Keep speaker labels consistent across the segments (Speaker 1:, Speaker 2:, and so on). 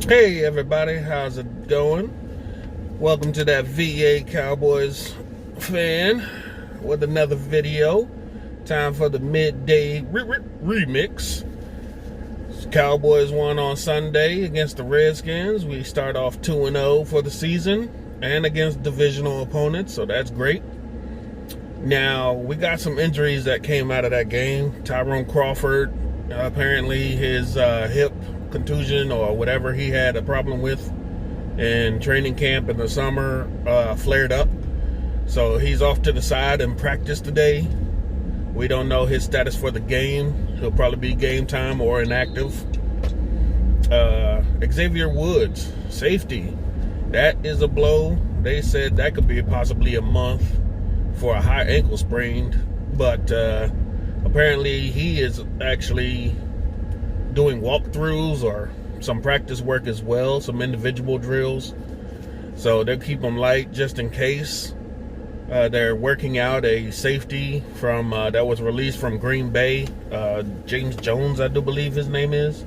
Speaker 1: Hey everybody, how's it going? Welcome to that VA Cowboys fan with another video. Time for the midday remix. Cowboys won on Sunday against the Redskins. We start off 2-0 for the season and against divisional opponents, so that's great. Now, we got some injuries that came out of that game. Tyrone Crawford, apparently his hip contusion or whatever he had a problem with in training camp in the summer flared up. So he's off to the side in practice today. We don't know his status for the game. He'll probably be game time or inactive. Xavier Woods, safety. That is a blow. They said that could be possibly a month for a high ankle sprain. But apparently he is actually doing walkthroughs or some practice work as well, some individual drills. So they'll keep him light just in case. They're working out a safety from that was released from Green Bay, James Jones, I do believe his name is.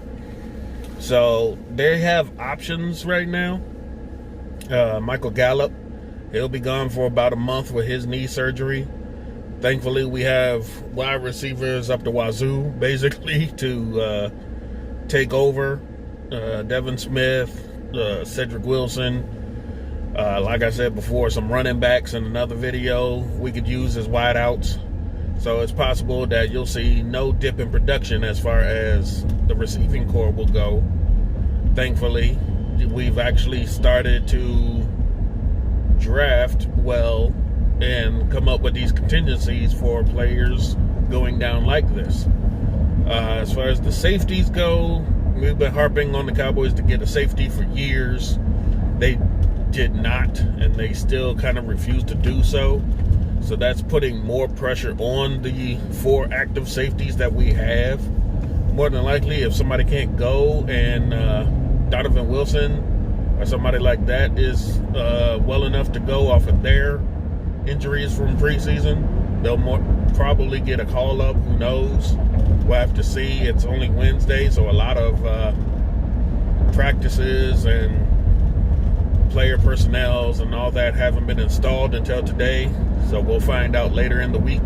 Speaker 1: So they have options right now. Michael Gallup, he'll be gone for about a month with his knee surgery. Thankfully, we have wide receivers up the wazoo, basically, to take over. Devin Smith, Cedric Wilson, like I said before, some running backs in another video we could use as wideouts. So it's possible that you'll see no dip in production as far as the receiving core will go. Thankfully, we've actually started to draft well and come up with these contingencies for players going down like this. As far as the safeties go, we've been harping on the Cowboys to get a safety for years. They did not, and they still kind of refuse to do so. So that's putting more pressure on the 4 active safeties that we have. More than likely, if somebody can't go and Donovan Wilson or somebody like that is well enough to go off of their injuries from preseason, they'll probably get a call up. Who knows? We'll have to see. It's only Wednesday, so a lot of practices and player personnels and all that haven't been installed until today. So we'll find out later in the week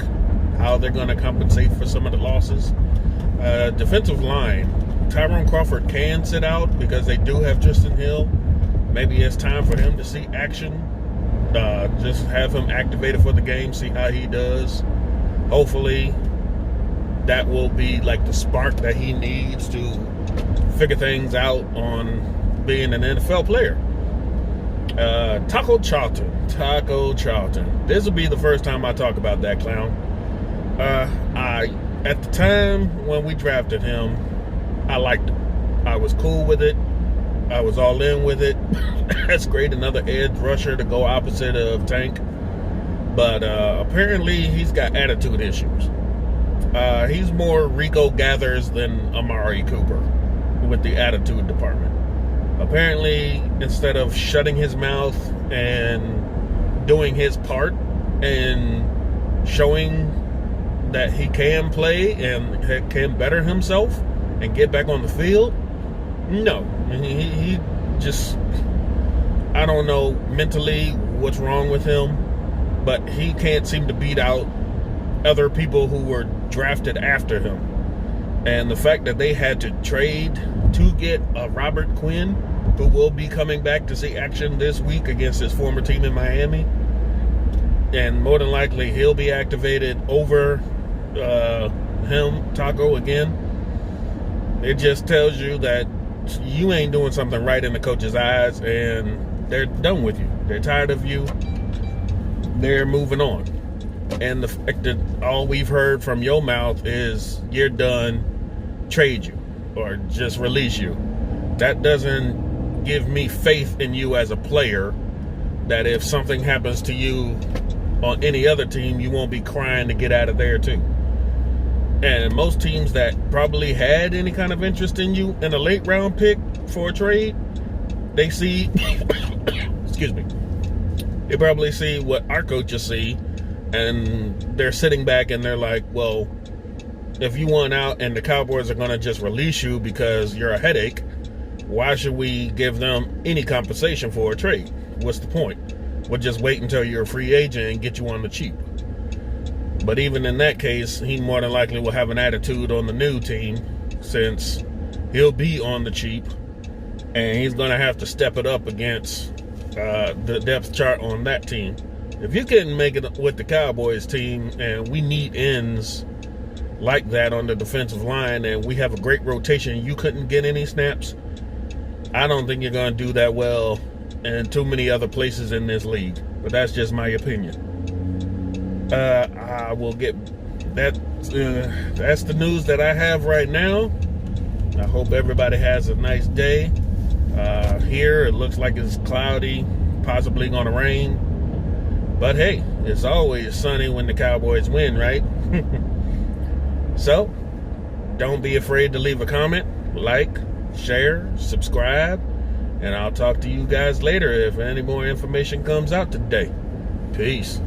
Speaker 1: how they're going to compensate for some of the losses. Defensive line, Tyrone Crawford can sit out because they do have Tristan Hill. Maybe it's time for him to see action. Just have him activated for the game, see how he does. Hopefully that will be like the spark that he needs to figure things out on being an NFL player. Taco Charlton. This will be the first time I talk about that clown. At the time when we drafted him, I liked him. I was cool with it. I was all in with it. That's great, another edge rusher to go opposite of Tank. But apparently he's got attitude issues. He's more Rico Gathers than Amari Cooper with the attitude department. Apparently, instead of shutting his mouth and doing his part and showing that he can play and can better himself and get back on the field, no. He just, I don't know mentally what's wrong with him, but he can't seem to beat out other people who were drafted after him. And the fact that they had to trade to get Robert Quinn, who will be coming back to see action this week against his former team in Miami, and more than likely he'll be activated over Taco again. It just tells you that you ain't doing something right in the coach's eyes, and they're done with you. They're tired of you. They're moving on. And the fact that all we've heard from your mouth is you're done, trade you, or just release you. That doesn't give me faith in you as a player, that if something happens to you on any other team, you won't be crying to get out of there too. And most teams that probably had any kind of interest in you in a late round pick for a trade, they see, excuse me, they probably see what our coaches see, and they're sitting back and they're like, well, if you want out and the Cowboys are going to just release you because you're a headache, why should we give them any compensation for a trade? What's the point? We'll just wait until you're a free agent and get you on the cheap. But even in that case, he more than likely will have an attitude on the new team, since he'll be on the cheap, and he's going to have to step it up against the depth chart on that team. If you couldn't make it with the Cowboys team, and we need ends like that on the defensive line, and we have a great rotation, you couldn't get any snaps, I don't think you're going to do that well in too many other places in this league. But that's just my opinion. I will get that. That's the news that I have right now. I hope everybody has a nice day. Here it looks like it's cloudy, possibly going to rain. But hey, it's always sunny when the Cowboys win, right? So, don't be afraid to leave a comment, like, share, subscribe, and I'll talk to you guys later if any more information comes out today. Peace.